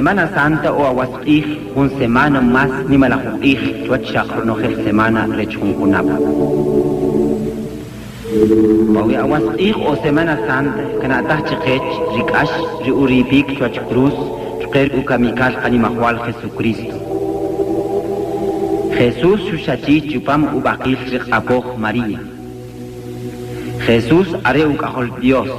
Semana Santa o Awasqij, un semana más ni malajuij, chuachakronojel semana rechunkunapa. Pawi Awasqij o Semana Santa, kanatah chiqech, rikash, riuripik, chuach cruz, chuqer ukamikal kanimahwal Jesucristo. Jesús shushachi chupam ubaqil riqapoh María. Jesús are ukahol Dios.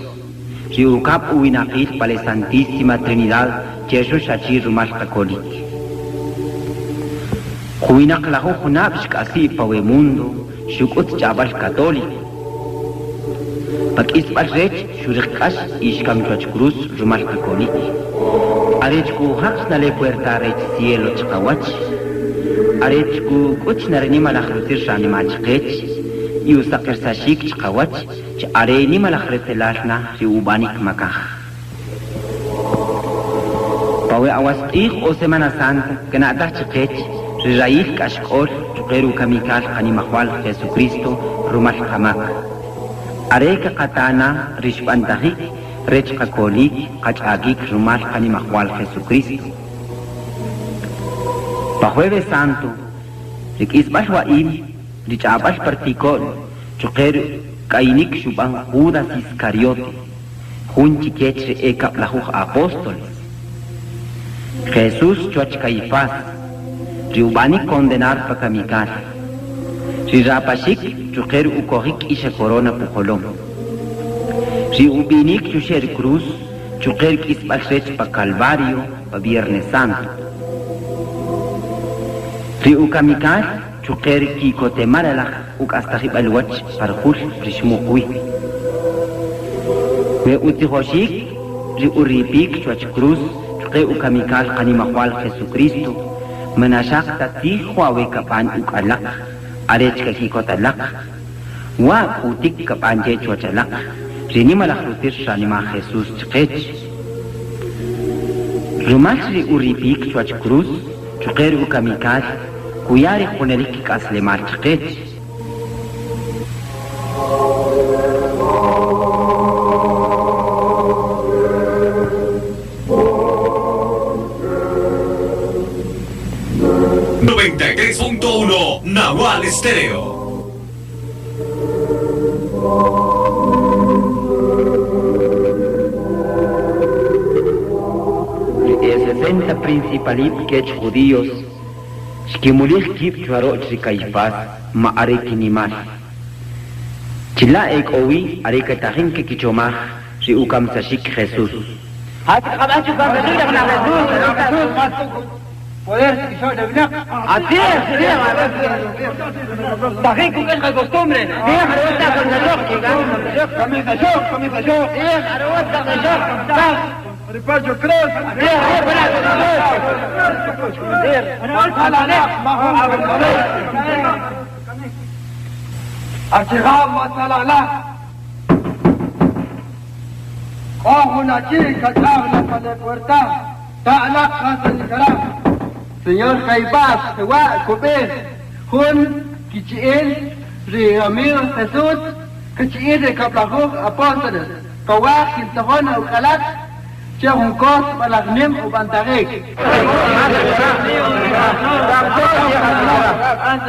Riukap uinaqil pale Santísima Trinidad, Jesús shachi rumal católico. Huinak lahu hunab shkasi pawe mundo, shukut chabal católico. Pakis balrech shurikas ishkam chuach cruz rumal católico. Arech ku haks nale puerta rech cielo chkawach. Arech ku kuch narani malakrutir shani machkech. Yusakir sashik chkawach. Are ni malakretelashna si ubanik makah. Pawe Awasqij o Semana Santa, kena atah chiqech, riraih kashkol, chuqeru kamikal kanimahwal Jesucristo, rumal kamak. Are ka katana, rishbantahik, rech kakolik, kachagik, rumal kanimahwal Jesucristo. Pa Jueves Santo, rikisbal waim, richabal partikol, chuqeru Kainik shubang Judas Iscariote, junchi quechre eka plajuj apóstoles. Jesús chuach Caifás, riubani condenar pa kamikal. Rirapashik chuker ukohik isha corona pujolom. Riubinik chusher cruz, chuker kisbalrech pa Calvario pa Viernes Santo. Riukamikal chuker kikote maralach uk astahib alwach parhul rishmuqwi. We utihoshik riuripik chuach cruz chuqe ukamikal kanimahwal Jesucristo manashak tatihwa we kapan uk alak arech kakikot alak wa utik kapan je chuach alak rinimalakrutir shanima Jesus chqech rumash riuripik chuach cruz chuqe ukamikal kuyari khunelik kaslemar chqech 93.1 Nahual Estéreo. El 60 principalip que judíos, Shkimulich kip chuaroch Caifás, ma arekinimal. Chila ek owi arekatahin que kichomach, si ukam sashik Jesús. Poder y yo de blanco. Así es, Tajín con esa costumbre. Comienza yo. Ripacho Cruz. Archigam Masalala. Ojo una chica que habla para la puerta. Ta'ala casa de carajo. Señor Caifás, Jehová, Copé, Jun, Kichiel, Ramiro, Jesús, Kichiel de Caplajú, Apóstoles, Kawá, Quintajona, Ucalat, Chehuncos, Balagnim, Ubantarek.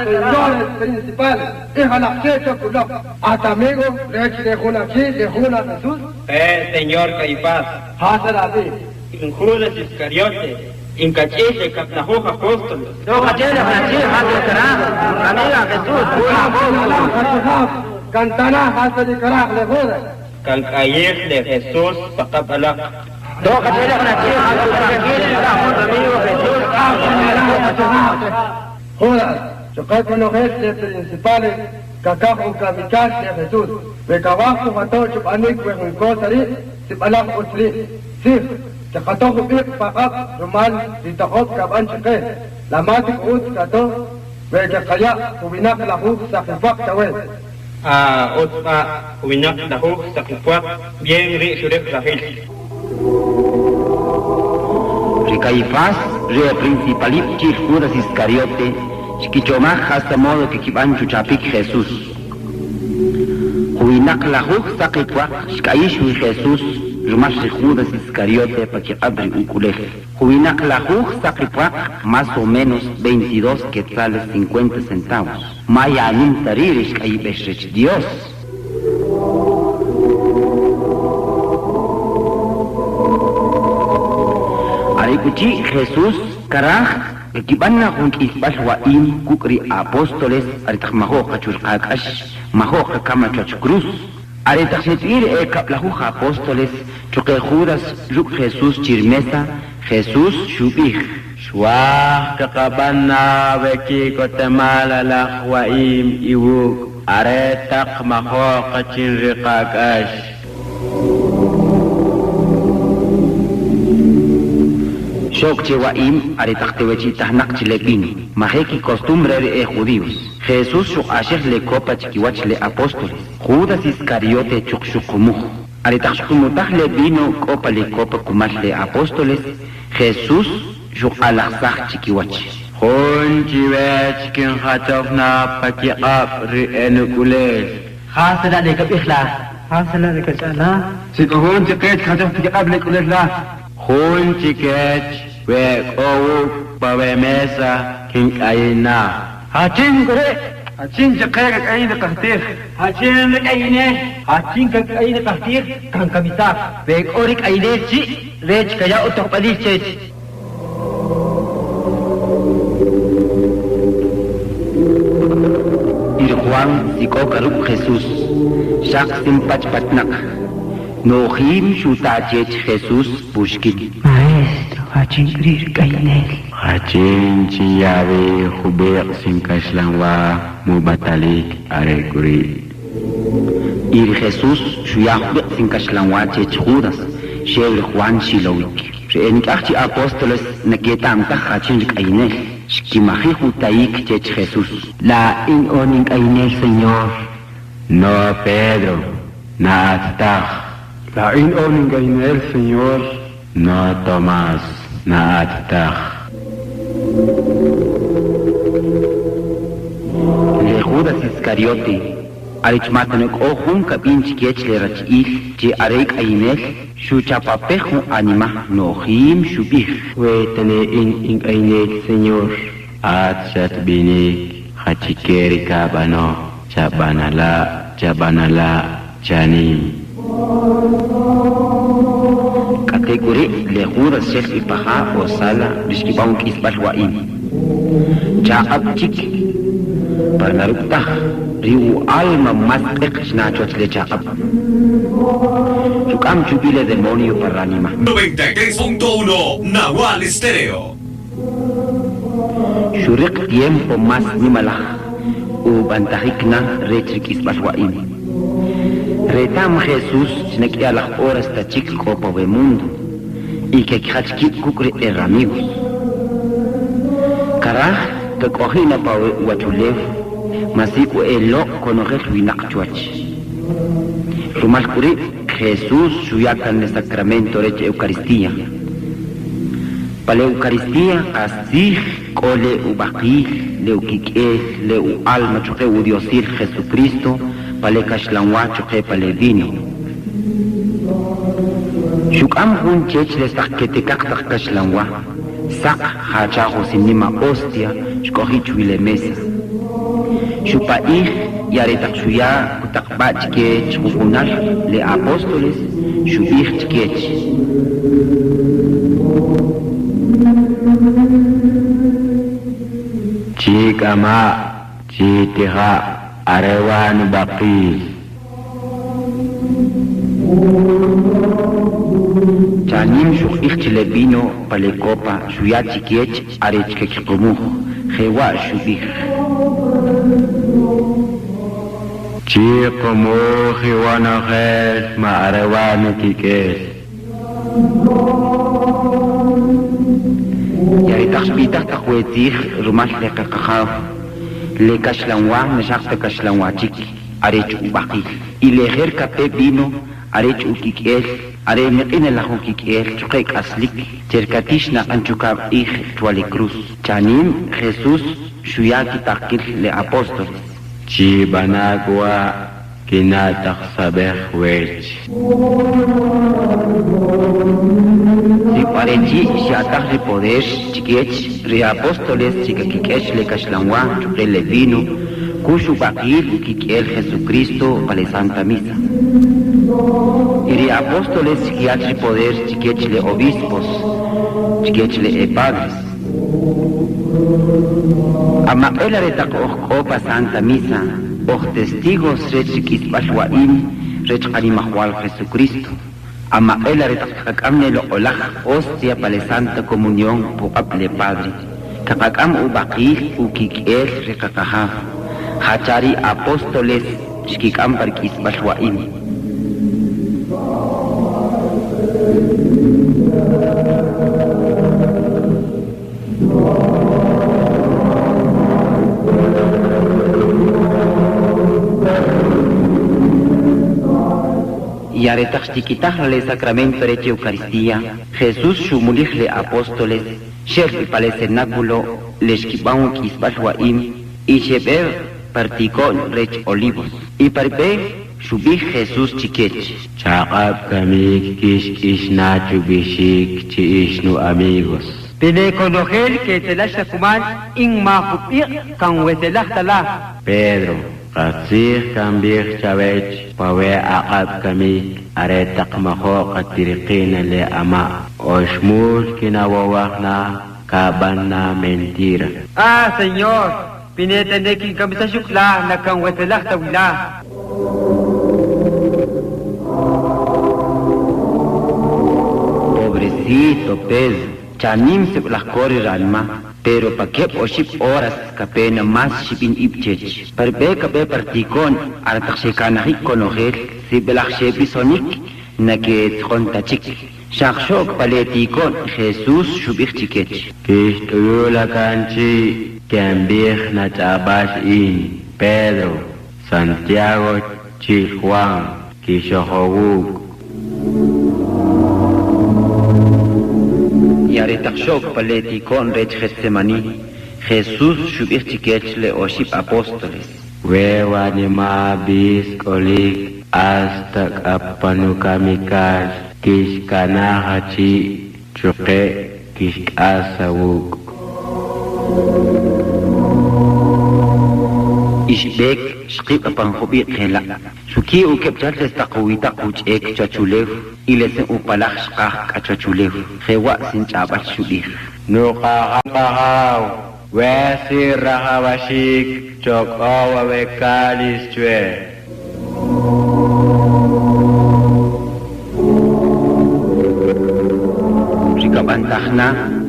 Señores principales, Ejalachecho, Kulok, Atamigo, Leche de Junachi, de Juna Jesús. Señor Caifás, Hacer así. en Judas Iscariote, en Cachete, Capnajú, Apóstoles. No, Cachete, amiga Jesús, Cantana, Hacer de Carajo, de Judas. Cancayej de Jesús, Pacapalac. no, Cachete, amigo Jesús, Judas, chocar con los jefes principales, Cacajo, Kamikaze de Jesús. De Cabajo, Mató, Chupanik, Huejuncosari, Sipalak, Usli. Sí. Chakatoh bik pakap rumal ditahot kaban chake lamatik ut kato wege kaya kubinak lahu sakifak tawel Otpa, Ubinak, Lahu, Sakifuak, bien ri Shurek Rahil. Caifás, Rio Principalip, Judas Iscariote, Chiquichomaj hasta modo que kiban chuchapik Jesús. Huinak lahu sakifuak, Shkaishu Jesús, Rumash Judas Iscariote, pa que abri un culej. Huinac la Juj Sacripac, más o menos 22 quetzales 50 centavos. Maya nim tarirish kaibeshrech Dios. Arikuchi Jesús Karaj. Ekibanna kung isbal waim kukri apóstoles aritak mahoka chulqakash mahoka kama chach cruz aritak setir kaplahu apóstoles chuque Judas juk Jesús chirmesa Jesús shubih Shwah kakabanna beki kotemala la waim iwuk aretak mahoka chinriqakash Shok chewaim aritaktewechi tahnak chilepino. Maheki costumbre de judíos. Jesús shuk ashek le copa chiquiwach le apóstoles. Judas Iscariote chuk shukumuh. Aritakshkumutah le vino copa le copa kumach le apóstoles. Jesús shuk alakzach chiquiwach. Hun chiwech kin khatofna pakiqab ri enukulel. Khasala le kabikhla. Khasala le kasala. Sikohun chiqet khatof pakiqab le kulella. Hun chikech we kowu bawe mesa kin kaina. Hachin kore. Hachin chiqet kaina kahtir. Hachin kaine. Hachin kaina kahtir kan kamita. Ve orik aine chi rech kaya utok padis chech. Juan siko karuk Jesús. Shak simpach patnak. Nohim shutachet Jesús pushkin. Maestro, hachin krir kainel. Hachin chiyabe hubeq sinkashlanwa mubatalik arekuri. Ir Jesús shuyahbeq sinkashlanwa chech Judas. Shev Juan shilowik. Reenkachi apóstoles naketam ta hachin kainel. Shkimahi hutaik chech Jesús. La in oning kainel Señor. No Pedro, na atah. La in oning kainel Señor. No Tomás, na atah. Le Judas Iscariote, arichmatanek ohun kabin chikiech le rachil, che arek ainel, shu chapapejo anima nohim shubih. Wetane in ainel Señor. At shat binik, hachikeri kabano, chabanala, chanim. Kategori le Judas Sheikh Ipaha o Sala Bishkibang Isbal Waim. Chaab chik Parnaruktah Riu alma mastek Snachot le chaab. Chukam chubile demonio paranima. 93.1 Nahual Estéreo. Shurik tiempo mas nimalah Ubantahikna Retrik Isbal Waim. Retam Jesús chinaki las horas ta chic copa de mundo y que kachki kukri amigos. Karaj te cogina pa wachulev masiku elo conocer winakchuach. Rumalkuri Jesús suyakan el sacramento de Eucaristía. Para la Eucaristía así cole ubaqil leuquique leu alma choque udiosil Jesucristo pale kashlanwa choque pale vino. Shukam hun chech les takete kaktak kashlanwa sak hachajo sinima hostia shkohi chuile mesa. Shupaih yaretak shuya kutakba chike chkukunal le apóstoles shubih chikech. Chikama chitiha arewan baqi. Chanim shuk ikhchile vino pale copa shuya chikech arechke kikumuh hewa shubih. Chikumuh hewana khes ma arewan kikes. Yaritaqspitaq taqwetij rumal leqaqaqaw le kashlanwa nashaqta kashlanwa chik arech ubaqi y lejer kape vino arech ukikel are meqina la ukikel chuqek aslik cerkatish na anchukab ij tuale cruz chanim Jesús shuyaki taqil le apóstoles chi banagwa kinataq sabeh wech si Parechi Shatak de Poder, Chiquech, Re Apóstoles, Chicaquiquech, Le Cachlanwa, Chuprele Vino, Cushu Bakil, Kikel Jesucristo, Pale Santa Misa. Y Re Apóstoles, Chiquiach de Poder, Chiquech Le Obispos, Chiquech Le Padres. Ama el Retak Opa Santa Misa, testigos Rechikis Bashwaim, Rechanimahual Jesucristo. Ama el retakakam lo olaj hostia para la Santa Comunión po aple Padre. Kakakam ubakil ukikel rekakahaf. Hachari apóstoles shkikam parkis bashwaim. Y aretachtiquitah le sacramento de Eucaristía, Jesús shumulih le apóstoles, Sherfi para el cenáculo, le shkibaun kisbashwaim, y sheber particón rech olivos, y parbe shubih Jesús chiquech. Chaqab kamik kish nachu bishik chi ishnu amigos. Pine conogel que te la shakuman in mahupir kan wetelah tala. Pedro, Qasir kambir chavech, pawe aqab kami, aretak maho katiriqina le ama, oshmul kinawawakna, kaban na mentira. Ah, Señor, pinetende kin kamisa shukla, na kan wetelah tawila. Pobrecito Pedro, chanim se las corre alma. Pero pa kep o ship horas kapena mas shipin ipchech. Parbe kape partikon aratak shekanahik konogel si belak shepisonik na ke tchontachik. Shakshok paletikon Jesus shubik chikech. Kish tuyula kanchi kambir na chabash in Pedro, Santiago, chi Juan, kishohowuk. Y aretachok paleti con rech Getsemani, Jesús shubir chikech le oship apóstoles. Wewa ni ma bis kolik hasta kapanukamikas kish kanahachi chuke kish asawuk. Ishbek shqib apan hubi khela. Suki ukepchal taqwita kuchek chachulev ilese upalak shqaq kachachulev. Hewa sin chabach shubir. Nuqaqahaw wasi rahavashik chokawa wekalis chwe. Rikabantahna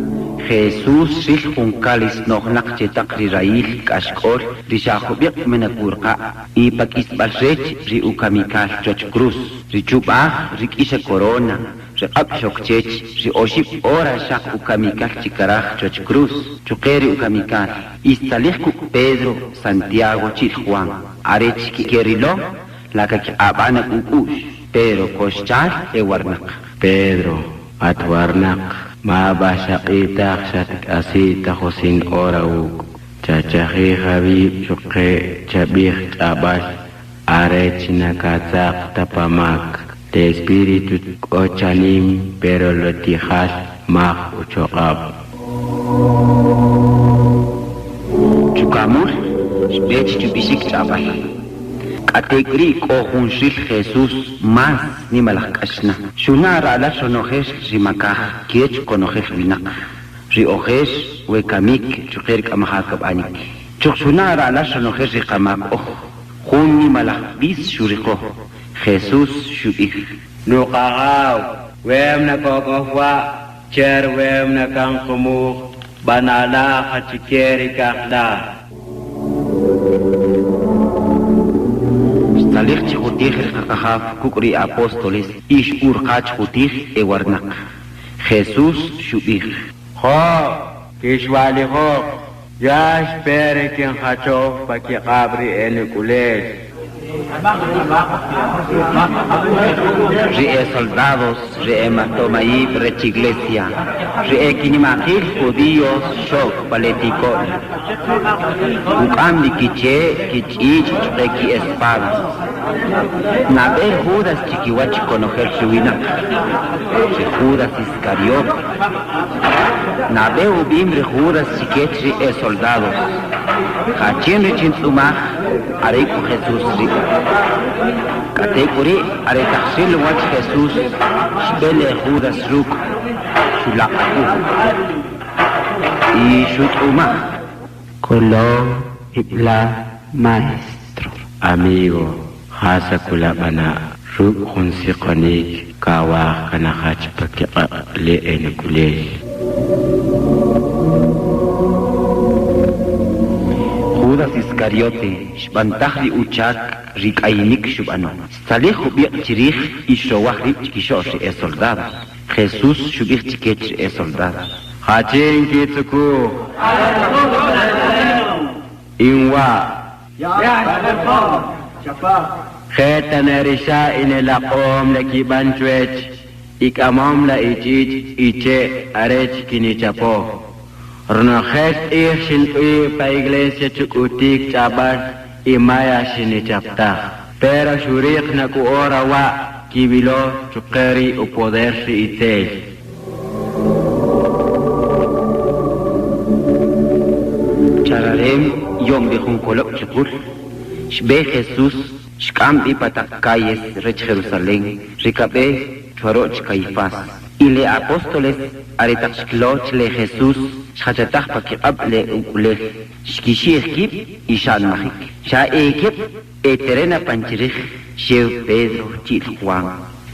Jesús shil junkalis nohnak chetakri rail kashkol rishahubiq menapurqa y pakis balrech ri ukamikal choch cruz ri chubah ri kisha corona ri abshokchech ri oship ora shak ukamikal chikaraj choch cruz chukeri ukamikal istalihku Pedro Santiago chil Juan arech kerilo la kaki abana ukush pero koshchal ewarnak Pedro atwarnak ma bashaqita khat asita husin orauk chachahi habib chuqe chabih abash arechna katzaq tapamak de espíritu ochanim pero lotihas mag uchoqab chukamur bech chubisik chabah Ategri kohun shil Jesús más ni malakashna. Shunara la shonojesh rimakah kiech konojesh winak. Riojesh wekamik chuker kamahakab anik. Chukshunara la shonojesh rikamak oh. Hun ni malak bis shuriko. Jesús shubik. Nuqaqaw wem na kokofwa cher wem na kangkumuk banala hachikeri kahda. Salih chikutih kakahaf kukri apóstoles ish urqach kutih ewarnak. Jesús shubih. Ho, kishwali ho, yash pere kien hacho paki qabri ene kules. Rie soldados, rie matomaí, rechi iglesia, rie kinimahil judíos, shock paleticol. Ucambi kiche, kichich, reki espadas. Naber Judas chiquiwach conocer suina, Judas Iscariot. Nabe ubimbre Judas chiquetri soldados. Hachin richintzumach, areku Jesús ri. Katekuri aretaxil wach Jesús, spele Judas ruk, shulakaku. Y shutumach. Colón, Hipla, maestro. Amigo, hasa kulabana, ruk hunsi konik, kawa kanahach pakiqa le enkulej. Judas Iscariote, Shbantahri Uchak, Rikainik Shubano. Salih Hubiak Chirich, Ishowahri Chikishosh es soldado. Jesús Shubich Chikech es soldado. Hachin kitsuku. Inwa. Kheta nerisha inelaqom lakibanchwech. Ikamam la ichich iche arech kinichapo. Rnojes shin pa iglesia chukutik chabar imaya shinichapta. Pero shurik na kuora wa kibilo chukeri o poder si itel. Chararem yom bihun kolok chukul. Shbe Jesús shkam ipatak calles rech Jerusalén. Rikabe choroch Caifás. Y le apóstoles aretachkloch le Jesús shachatach pakiqab le ukulej shkishi ekip y shan mahik sha ekip eterena panchirich shev Pedro chil Juan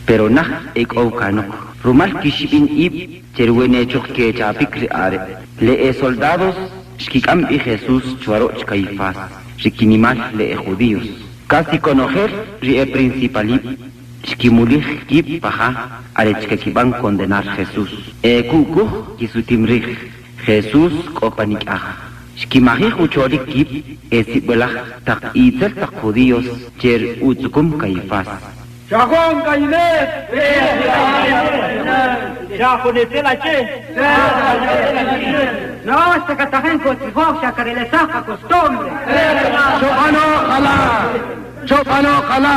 pero nah ek aukanok rumal kishibin ib terwene chokke chapikri are le soldados shkikam y Jesús chwaroch Caifás shikinimal le judíos casi conocer ri principalib shkimulih kip paha arechkakiban condenar Jesús kuku kisutimrich Jesús kopanik ah. Shkimahih uchorik kip esibelah tak itzel tak judíos cher utsukum Caifás. Shahon Kainet! Shahon Etelache! No, este catajenco tzihok shakarelesaka costumbre. Chopano Kala!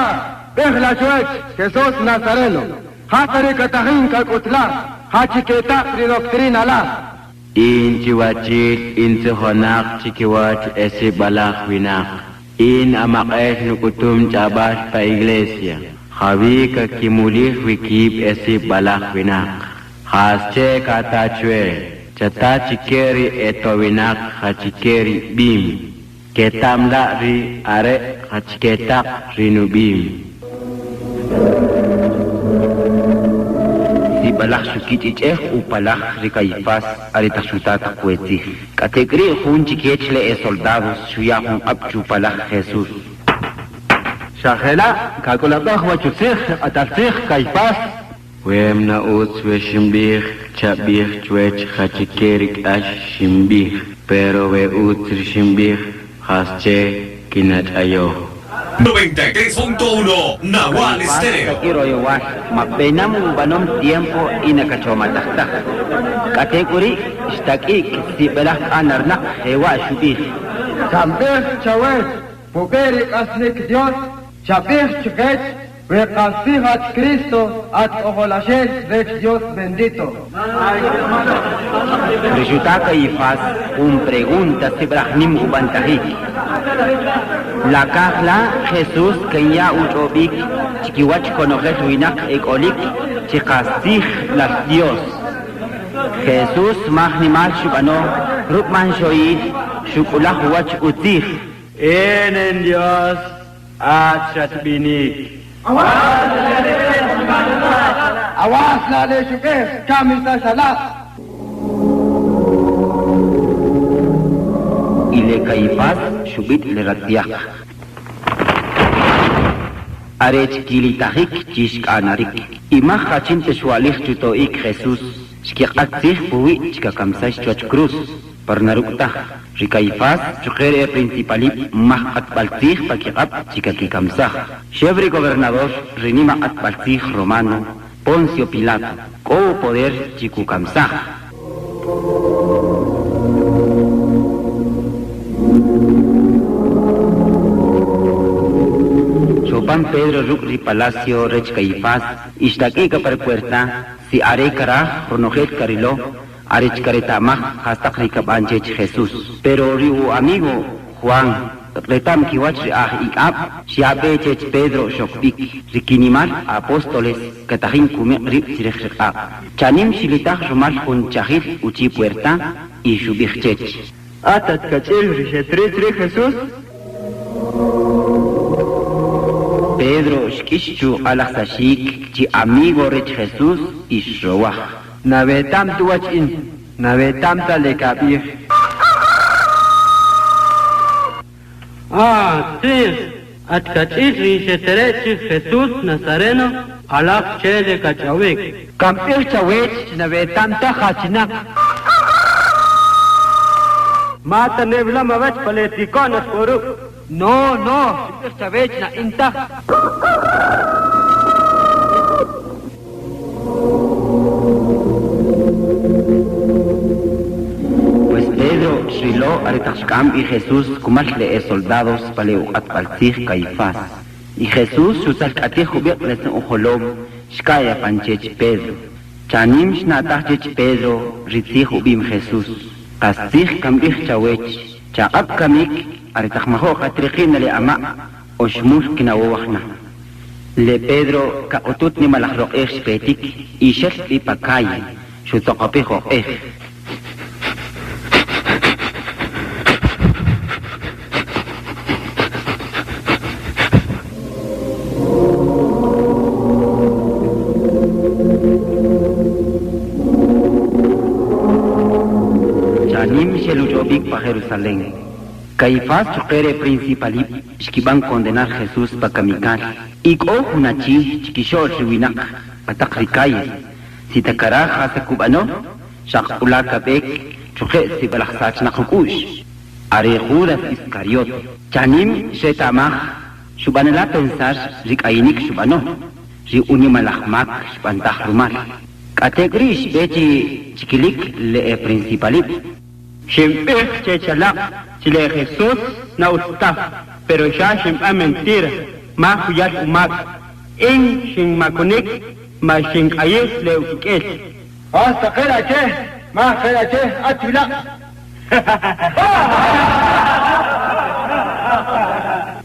Behla Chuech, Jesús Nazareno. Hatari Katajenka Kutla, Hachiketa Doctrina La. In chiwachit in sehonak chikiwach esi balak winak. In amakes nukutum chabas pa iglesia. Hawi ka kimulih wikib esi balak winak. Hasche katachwe. Chata chikeri eto winak hachikeri bim. Ketamla ri are hachiketak rinubim. Balak sukit icheh upalak ri Caifás aritashutata kuetih. Kategri hun chikechle soldados shuyahun abchu palak Jesús. Shahela kakulabah wachutzih ataltzih Caifás. Wem na utzwe shimbih chabih chwech hachikerik ash shimbih. Pero we utri shimbih hasche kinat ayo. 93.1 Nahual Estéreo. Quiero igual, mapenam banom tiempo inakachomatahta. Kategori stakik si belah anarnak hewa shubih. Sambeh Chawet, Puperi Asnik Dios, Chabih Chukech, Recasihat Cristo, at Ojolashes de Dios bendito. Resulta Caifás, pregunta si brahnim ubantahik. La kahla Jesús kenya uchobik chikiwach conocer winak ekolik chikasih las Dios. Jesús mahnimal shubano rukman shoyi shukulah wach utih. En Dios achat binik. Awas la le Shukech, Kamita Salat. Ile Caifás shubit le ratiak. Arech kilitahik chishk anarik. Imah hachin teshualih chutoik Jesús. Shkiqatzih puwi chikakamsash choch cruz. Parnarukta, Rikaifas, Chukere Principalip, Mah Atbaltij, Paquiap, Chicaquikamsaj, Chevre Gobernador, Renima Atbaltij Romano, Poncio Pilato, Co Poder Chicukamsaj. Chopan Pedro Rukri Palacio, Rech Caifás, Ishtaquica para puerta, si Are Cara, Ronojet Carilo, Arech Caretamaj, hasta Ricabanchech Jesús. Pero Riu amigo Juan, Retam Kiwach Ikab, Shiabechech Pedro Shokpik, Rikinimal, Apóstoles, Katajin Kume Rip Sirechab. Chanim Shilitach Rumal Hun Chahir, Uchi Puerta, y Shubichech. Atat Kachel, Richetri Jesús. Pedro Shkishu Alaxashik, Chi amigo Rech Jesús, y Shroah. Navetam tuwachin, navetam talekabir. Sí, atkachis richeterech Jesús Nazareno, alak chele kachawik. Kampir chawech, navetam tahachinak. Mata nebla mavach paletikonas poru. No, kampir chawech na inta. Pedro, Shilo, Aretashkam y Jesús, Kumashle soldados, Paleu Atbaltij, Caifás. Y Jesús, Susalkatej, Hubirles, Ojolom, Shkaya Panchech Pedro. Chanim Shnatachech Pedro, Ritzij Ubim Jesús. Kastij Kambij Chawech, Chaab Kamik, Aretachmajo, Atrejin le Ama, Oshmur Kinawachna. Le Pedro, Kaotut ni Malachro Petik, y Shek y Pakay, Shutokapejo para Jerusalén. Caifás Chukere Principalip, Shkiban condenar Jesús para Kamikal. Y Ohunachi, Chikishor Shiwinak, Atakrikayes, Sitakara Hasakubano, Shakula Bek, Chuke Sibalachsach Nakukush, Are Judas Iscariote, Chanim Shetamach, Shubanela pensar, Rikainik Shubano, Riunimalachmak, Shbantach Rumal. Kategrish Bechi Chikilik Le Principalip. Shimpech chechalak, chile Jesús na ustaf, pero ya shimpa mentira, ma huyat umak, in shin makonik, ma shin ayes le ukiket. Hasta kherache, ma kherache, atula.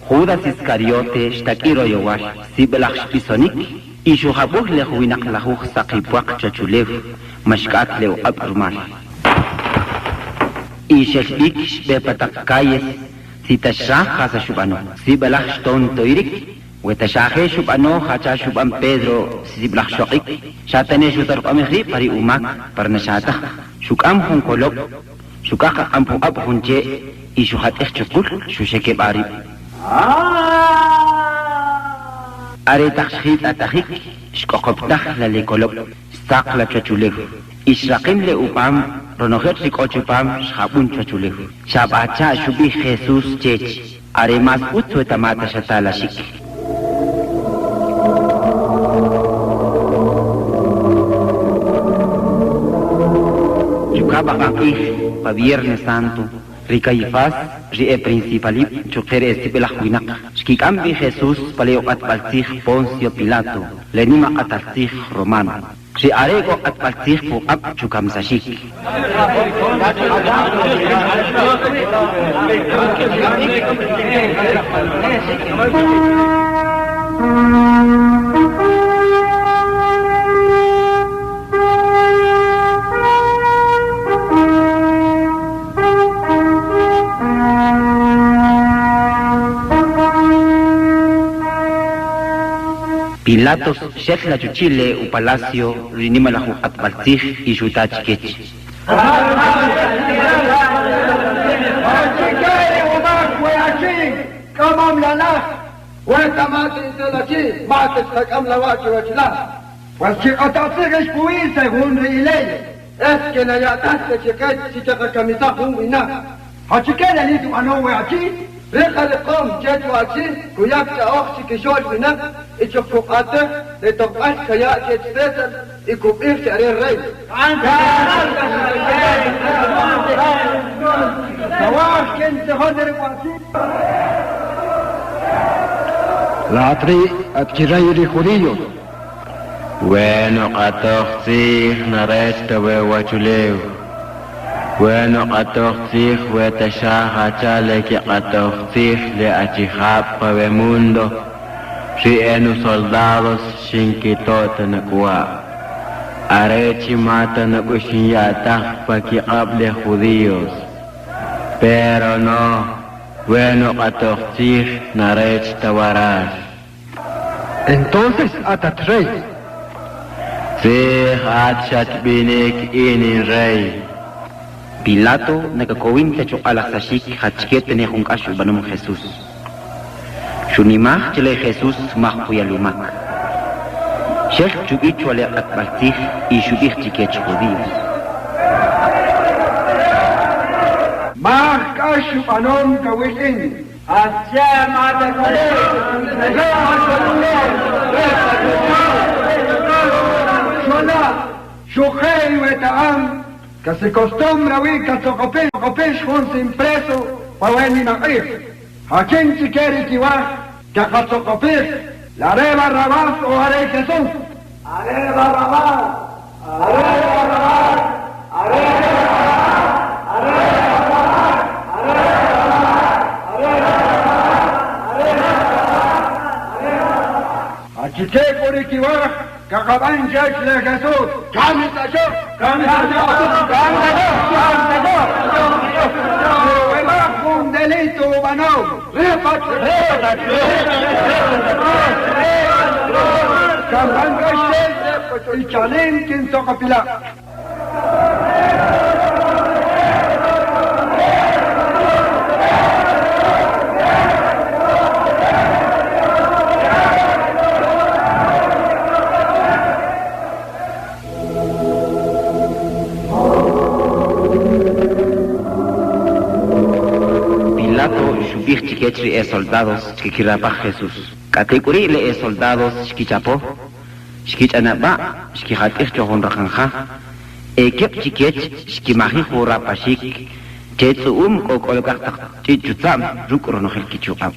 Judas Iscariote, Shtakiro Yowash, Sibelach Pisonik, y Shuhabuh le huinak lahuch sakipuak chachulev, mashkat leo abrumal. Y Sheshlik Bepatakayes, Sitashah Hasa Shubano, Sibalach Ston Toirik, Wetashahe Shubano, Hacha Shuban Pedro, Siblach Shokik, Shatane Shutar Amehri, Pari Umak, Parnashata, Shukam Hun Kolok, Shukaka Ampu Ab Hunche, y Shuhat Echukul, Shusheke Bari. Aretachit Atahik, Shkokoptach la Lekolok, Stak la Chachulev, Israqim le Upam, Ronojet Rikochupam, Shabun Chachulev, Shabacha Shubi Jesus Chech, Aremas Utsuetamata Shatala Shik. Chukaba Akih, pa Viernes Santo, Ricaifás, Rie Principalip, Chukere Sibelachwinak, Shkikambi Jesus, Paleo Atbaltij Poncio Pilato, Lenima Ataltij Romano. Si arego at paltih po ab chukam sashik. Pilatos, Shek la Chuchile, u Palacio, Rinima la Atbaltij y Shutachkech. Kamam lana, weta mati intelachi, mati stakam la wachi wachila. Wachi atatsigesh puise hunri ilay, es que no ya taste chiquet si te camisa humina. Hachikela ni tu ano aquí. Deja de com chetu aquí, kuyak ta oxi que shol bina, y chofocate de topas que ya que espesa y cubrir que haré rey. Nawas ken se joder quasi. La atri adquirai de judío. Bueno, qatoxi naresta we wachuleu. Bueno, qatoxi we tashaha chale que qatoxi le achihap pa mundo. Si enu soldados shinkito na kuwa. Arechi mata na kushinyata pa ki qable judíos. Pero no, bueno, qatoxi narech tawaras. Entonces atatrei. Si hatshat binik inin rey. Pilato nagakawin sa chukalak sa shik hatchiket ni kung kasyo banum Jesus. Shunimah chile Jesus mahpuya lumak. Sheikh chubich wale at baltih ishubih chiket judíos. Mah kasyo banom kawilin. Asya mata kale. Shola, shukhay wetaan. Que se acostumbra a oír que Socopesh fue sin preso para venir a ir. ¿A quién se quiere que va? Que a Socopesh la haré Barrabás o haré Jesús. Haré Barrabás, haré Barrabás, haré Barrabás, haré Barrabás, haré Barrabás, haré Barrabás. ¿A quién quiere que va? Que acaban ya de Jesús. ¡Cámbiate yo! ¡Cámbiate yo! ¡Cámbiate yo! ¡Cámbiate yo! ¡Un delito, Banao! ¡Cámbiate yo! ¡Y chalen quien toca pilar! Shubih chiketri soldados chikirapa Jesús. Katekuri le soldados chikichapo. Chikichanaba chikihatich chohon rakanja. Ekep chikech chikimahi hurapa shik. Chetsu kokolokak chichutsam rukrono helkichuam.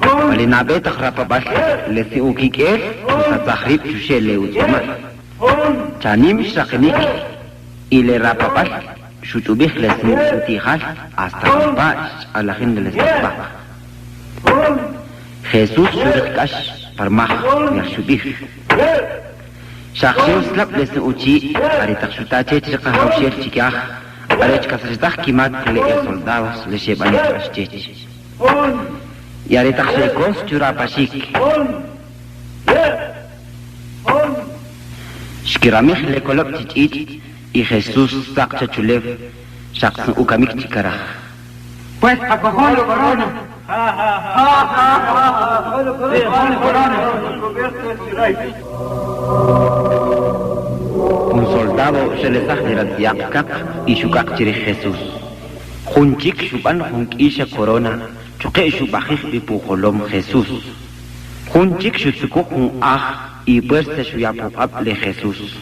Malinabe takrapa bash le si ukikes tatzahrib chushe le utsuma. Chanim shaknik ile rapa bash. Shutubih lesni utihal hasta bash a la gente les va. Jesús surikash parmah ya shubih. Shakhsius lab lesni uchi aritak shutache chika haushir chikah arech kasritak kimat le soldados le shebani trashchech. Y aritak shekos churapashik. Shkiramih le kolop chichich. Y Jesús saca chulev, saca ukamik chikara. Pues a cojolo corona. Un soldado se le sahira diakak y shukak chiri Jesús. Junchik shuban junkisha corona, chuke shubajik bipuholom Jesús. Junchik shutsukuk un y pues se shuyapopable Jesús.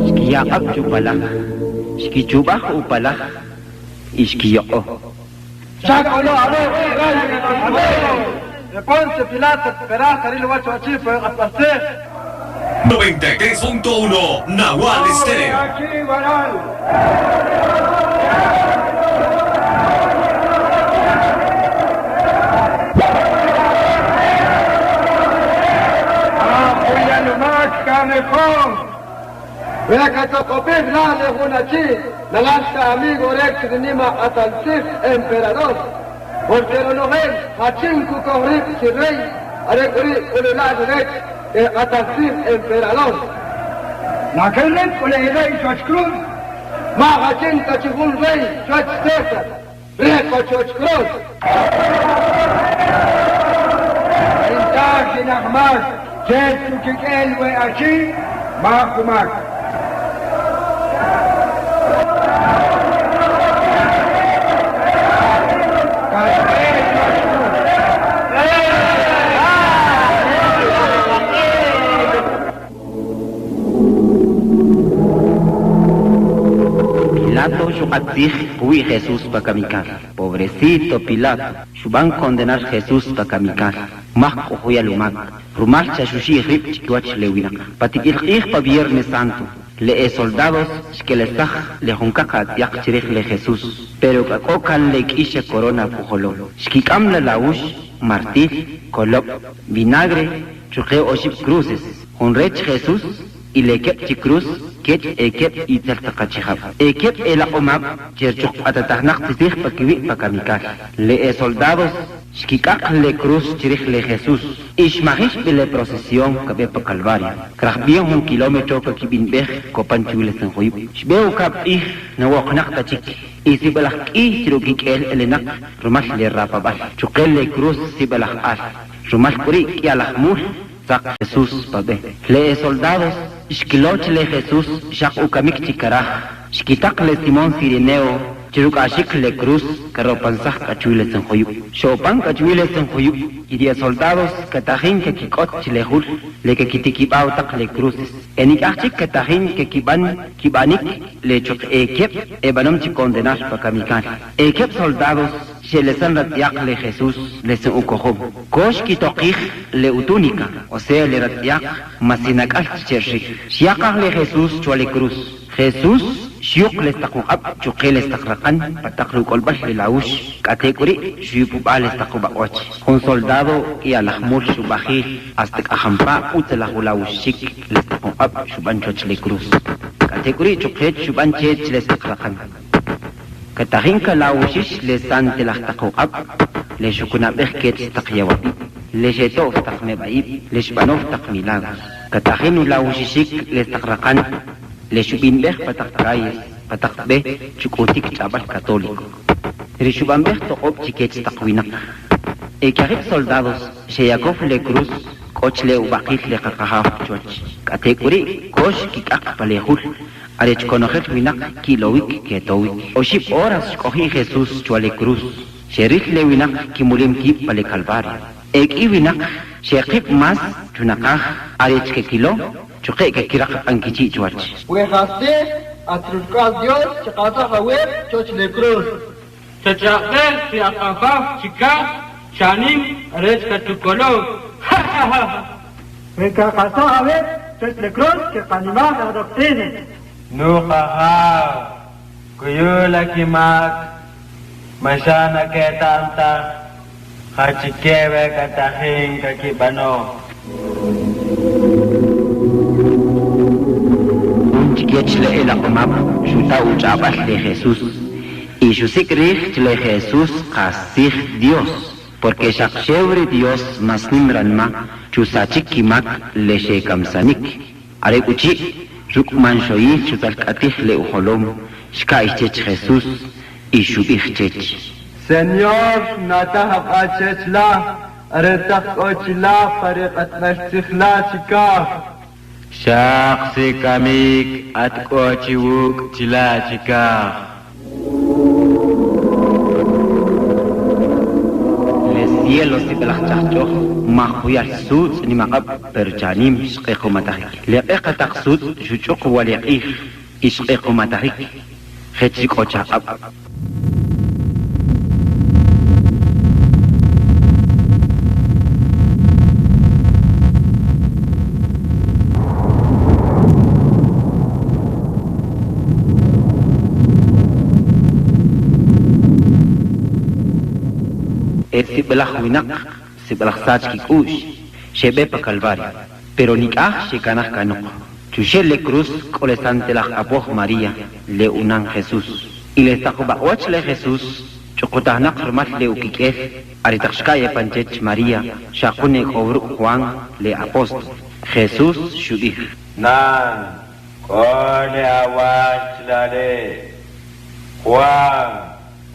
Shkiya abju palak, shki chubah upalak, ishkiyo. Shakolo, Ponce Pilato, esperá, salir guacho aquí, pues hasta 93.1 Nahual Estéreo. Aquí, Baral. Vea Socopesh la lejunachi, la lanza amigo rex de Nima Atalsif, emperador. Porque no ven, a cinco corrip si rey, a recurrir ululad rex, Atalsif, emperador. La que rey con el rey Suach Cruz, más a cinco chibun rey, Suach César. Reco Choch Cruz. Intak Sinakmak, Jet Tukik Elwe Achi, Makumak. Pilato Shukatij Hui Jesús pa kamikar. Pobrecito Pilato, Shuban condenar Jesús pa kamikar. Mak Huya Lumak. Rumar Chashushi Rip Chikwach Lewina. Patikir pa Viernes Santo. Le soldados que le saj le junkaka yak chirich le Jesús. Pero kakokan le kisha corona pujolo. Shkikam la laush, martil, colop, vinagre, chuque oship cruces. Hunrech Jesús y le kep chikruz. كيت اكيت يتلتقى تشخب اكيت الى قماب جرجوق اتتحنق تسيخ بكوي بكاميكال لئي soldados شكيكاق لكروس تريخ لخيسوس إيش ماهيش بلا بروسيسيون كبه بكالفاريا كراخبيهم 1 كيلومتر كبين بيخ كوبان تولي سنخويب شبهو كاب إيه نواق نقطة تشيك إيسي بلخ إيه تروكيك اللي نق رمال للرابا بال شقل لكروس سيبلخ آل رمال كوريك يالخمول ساق Jesús pabe le soldados Shkiloch le Jesús shak ukamik chikaraj Shkitak le Simón Sirineo Chiruk ashik le cruz Karopansaj kachuile senjoyub Shopan kachuile senjoyub Y 10 soldados Katajín que kikot chilehul Le que kitikibao tak le cruces Enik achik katajín que kibanik Le chok ekep Ebanom chikondenash pakamikan Ekep soldados Shelesan ratiak le Jesús le sen ukohob Kosh kitokij le utunica O sea le ratiak Masinakal chershik Shiakaj le Jesús chuale cruz Jesús Shiuk le stakuab Chuke le stakrakan Pataklu kolbal le laush Katekuri Shuyupubal le stakubawach Un soldado y alahmul shubajil Aztek ahampa utelahu laushik Le stakuab shubanchoch le cruz Katekuri chukhet shubanchet le stakrakan Katahinka laushish le sante la takuab le shukunabeh ket takyawabi le jetov takmebaib le shbanov takmilagos Katahinu laushishik le takrakan le shubinbeh patakayes patakbe chukutik chabal católico le shubanbeh tokob chiket takwinak Ekarik soldados Sheyakov le cruz koch le ubakit le kakahaf choch Katekuri kosh kikak palehul Arech conocer winak kilowik ketowik Oship horas cogi Jesús chuale cruz Sherich le winak kimulim kip pale calvario Ek i winak shekip mas chunakaj arech ke kilo Chuke ke kirak ankichi chuach Huejaste atruskas Dios chakata haweb choch le cruz Chachaqer si akafaf chika Shanim arech katukolo Vekakasa haweb choch le cruz que kanimah adoptene Nukahaw Kuyula kimak Masyana ketanta Kachikewe katahing kakibano Unchikiech le elakumab Shuta uchabas de Jesús Y shusikrich le Jesús Kasich Dios Porque shakshebre Dios mas nimranma Chusachik kimak le shekamsanik Arekuchi Rukman shoyi chutal katih le uholom Shka ichech Jesús y shubichech Señor natahab achech la Aretak ochila parekat nashtikhla chikah Shaksi kamik at kochiwuk chila chikah cielos y belachachos mahuyal sud ni maqab perchanim shqeqo matahik liqeqa taqsud shuchuq waliqih ishqeqo matahik khechiko chaqab si belah winak si belah sach kikush shebe pa calvario pero nikah shikanah kanuk chushel le cruz kolesante la apoh María le unan Jesús y le taqbawach le Jesús chukutahnak rmat le ukikef aritakshkaya panchech María shakune khobruk Juan le apóstol Jesús shubih Nan Kone awach lale Juan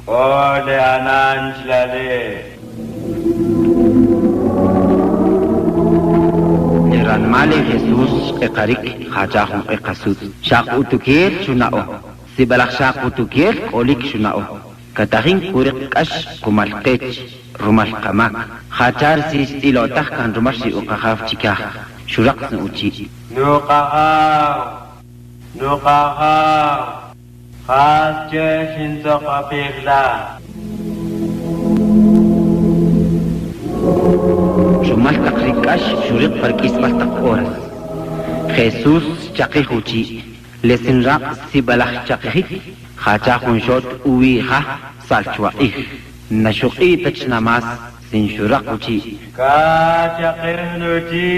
Ole ananslale. Male Jesús ekarik hajahum ekasud. Shaq utukir shunao. Sibalak shaq utukir olik shunao. Katahin kurik kash kumalkech rumal kamak. Hajar si stilotah kan rumashi ukahaf cikah. Shurak sen uci. Nukahaw. Khasje shinso kapirla. Shumal takrikash shurik parkis baltak oras. Jesús chakihuchi. Lesinrak si balak chakihit. Khachahun shot uwi ha salchwa ih. Nashuki tach namas sin shurak uchi. Ka chakihnuchi.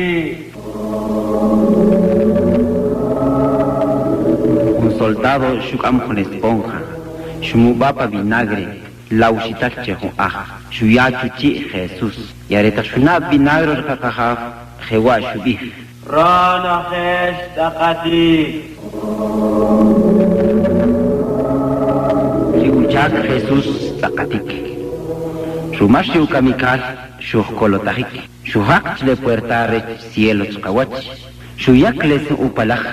Un soldado shukam con esponja. Shumubapa vinagre. Lausital chejo ah. Shuyachuchi Jesús. Yareta shuna vinagre kakahaf. Jewa shubih. Rana khesh takati. Riuchak Jesús takatik. Rumashi ukamikal shuhkolotajik. Shuhak le puerta re cielo chkawach. Shuyak les upalaj.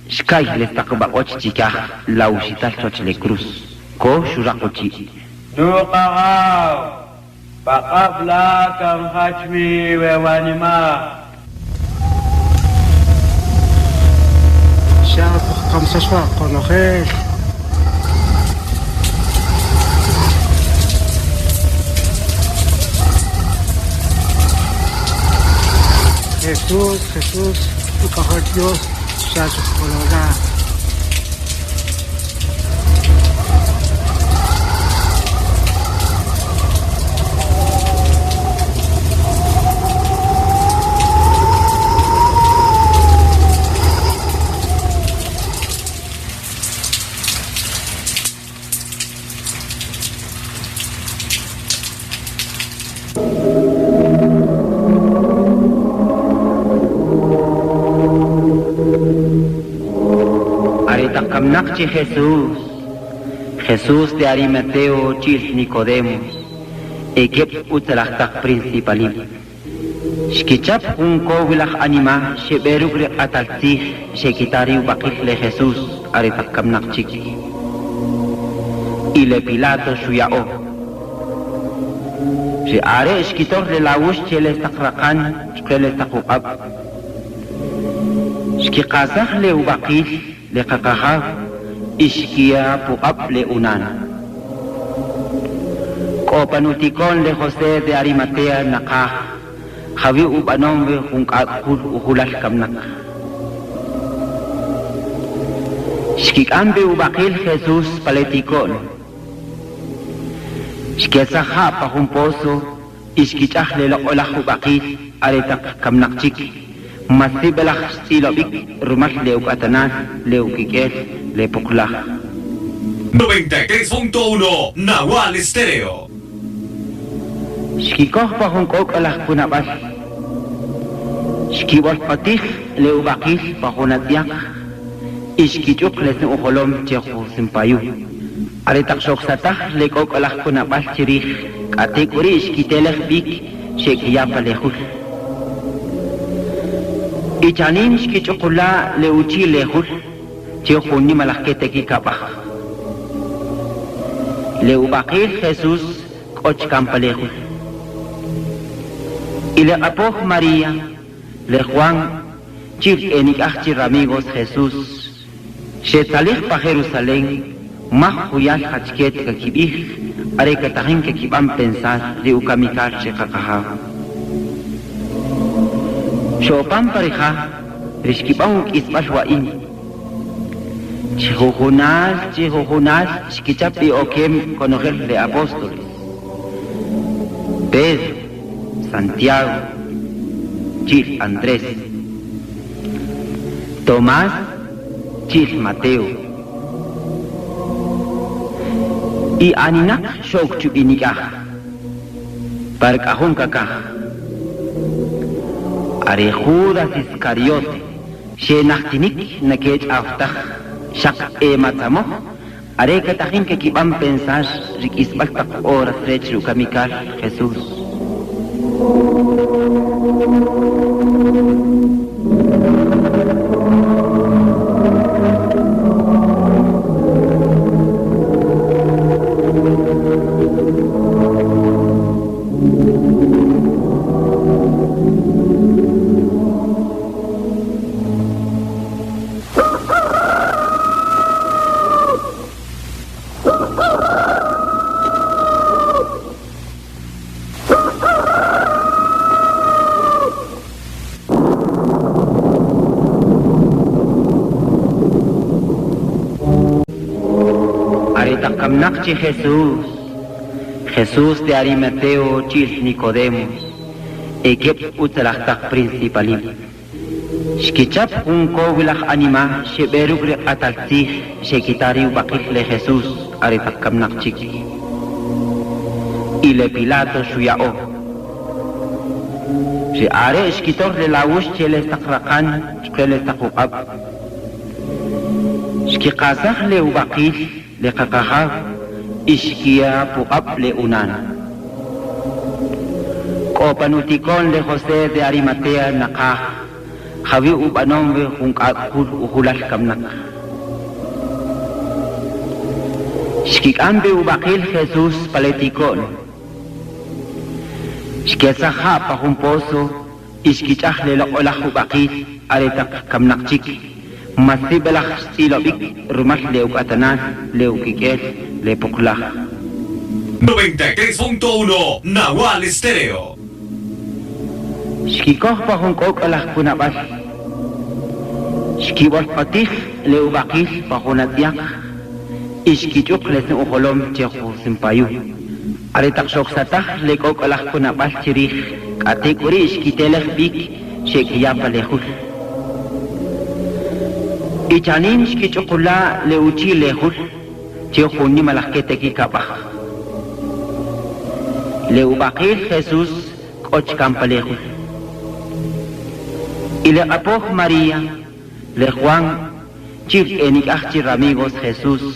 Shkai les takbaqoch chikah lausital chocle cruz. Ko shurakochi. Nukahaw. Pakabla kang hachmi wewanima. شاب خمسة شواق قولوا خير Jesús, y coger Dios, ya su colorada. Kamnakchi Jesús de Arimateo chil Nicodemos, ekep utalachtak principalim. Shkichap un kowilach anima sheberugre ataltih shekitari ubakik le Jesús aritak kamnakchik. Ile Pilato shuyao. She are shkitor le laush cheles takrakan shkeles takukab. Shkikazach le ubakik لقاقها إشكيا بقب لأنان كوبانوتيكون لخوسيه دي أريماتيا نقاه خوي أبانون بخونك أقول أخلال كمنك شكيك أنبي وباقيل خيسوس باليتيكون شكي سخا بخون بوسو إشكيك أخلي لأولاخ وباقيل أريتك كمنك شكي Masih belah stilo big rumah leuk atanan leuk iket lepuklah 93.1 Nahual Estéreo. Shkikoh pahungkok alah punabas. Shkiwal patih leu bakis pahunatiak. Ishkichuk lesnu uholom cehu simpayu. Aritak sok satah lekok alah punabas cirih. Kategori ishkiteleh big shekiya palehul. Ichanin shkichukula leuchi lehul. Cehuni malakete kikabah. Leu bakis Jesus koch kampalehul. Ile apoh María, le Juan, chif enik achir amigos Jesús, shetalih pa Jerusalén, mah huyal hachket kakibih, are katahin kakibam pensar de ukamikar shekakahaw. Shopam pareja, rishkibang isbal wain. Chihuhunas, shkichapi okem conocer de apóstoles. Pedro, Santiago, Chil Andrés, Tomás, Chil Mateo, y Aninak Shok Chubinikah, Parcajón Kakah, Are Judas Iscariote, Shenachtinik Nakech Aftach, Shak Matamo, Areca tajin que kiban pensar riquisbalta horas rechu kamikal Jesús. Kamnakchi Jesús de Arimateo chil Nicodemo, ekep utalachtak principalim. Shkichap un kowilach anima sheberugre ataltich shekitari ubakich le Jesús aritak kamnakchi. Ile Pilato shuyao. She are shkitor le laush chele takrakan chele takukab. Shkikazach le ubakich لقاقها إشكيا بقب لأنان كوبانوتيكون لخوسي دي أريماتيا نقا خوي أبانون بخونك أقول أخلال كمنك شكيك أنبي وبقيل خيسوس بالتيكون شكيسا خاب بخون بوسو إشكيك أخلي لأولاخ وبقيل أريتك كمنك شكي Masih belah silobik rumah leu katanan leu kikel le poklah 93.1 Nahual Estéreo. Shkikoh pahungkok alah punabas Shkiwal patih leu bakis pahunatiak Ishkichuk lesnu uholom cehu simpayu Aritak sok satah lekok alah punabas cirih Kategori ishkiteleh bik shekiya palehul Ichanin shkichukula leuchi lehul chehuni malakete ki kabah leubakil Jesús koch kampalehul ile apoh María le Juan chir enik achir amigos Jesús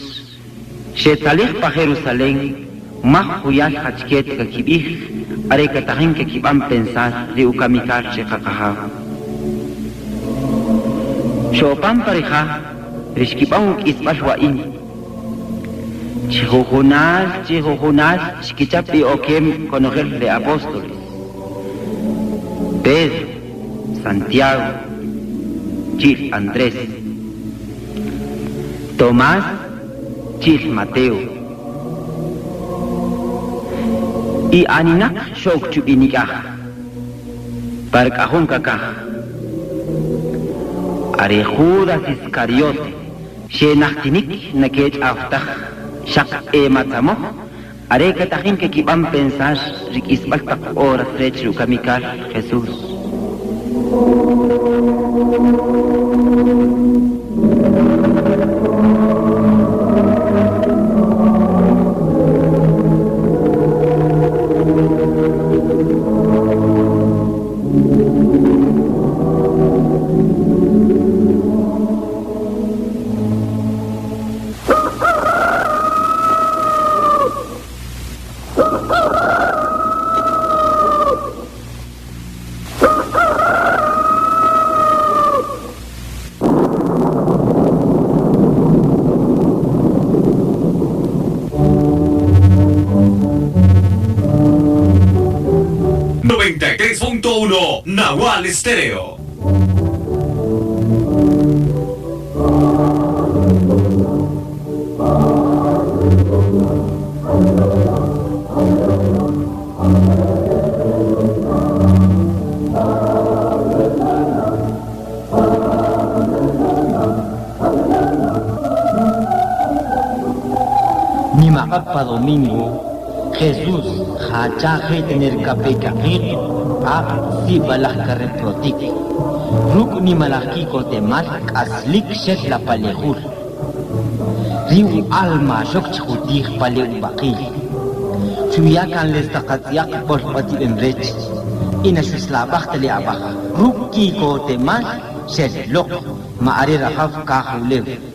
shetalih pa Jerusalén mah huyal hachket kakibih are katahin kakibam pensar leukamikar shekakaha Shopan pareja, rishkipang isbal wain. Chihuhunas, shkichapi okem conocer de apóstoles. Pedro, Santiago, Chil Andrés, Tomás, Chil Mateo. Y aninak shok chubinikah, parkahon kakah. Are Judas Iscariote, Shenachtinik nakech aftach, shak matamo, are katahin que kibam pensar rikisbaltak horas rechu kamikal Jesús. Nahual Estéreo. Ni maapa domingo, Jesús, hachaje tener capecajit, si balah kare protik. Ruk ni malaki ko temat aslik shet la palehur. Riu alma shok chutih paleu bakil. Chuyakan les takatiak por pati emrech. Ina shuslabah tali abah. Ruk ki ko temat shet lok maare rahaf kahulev.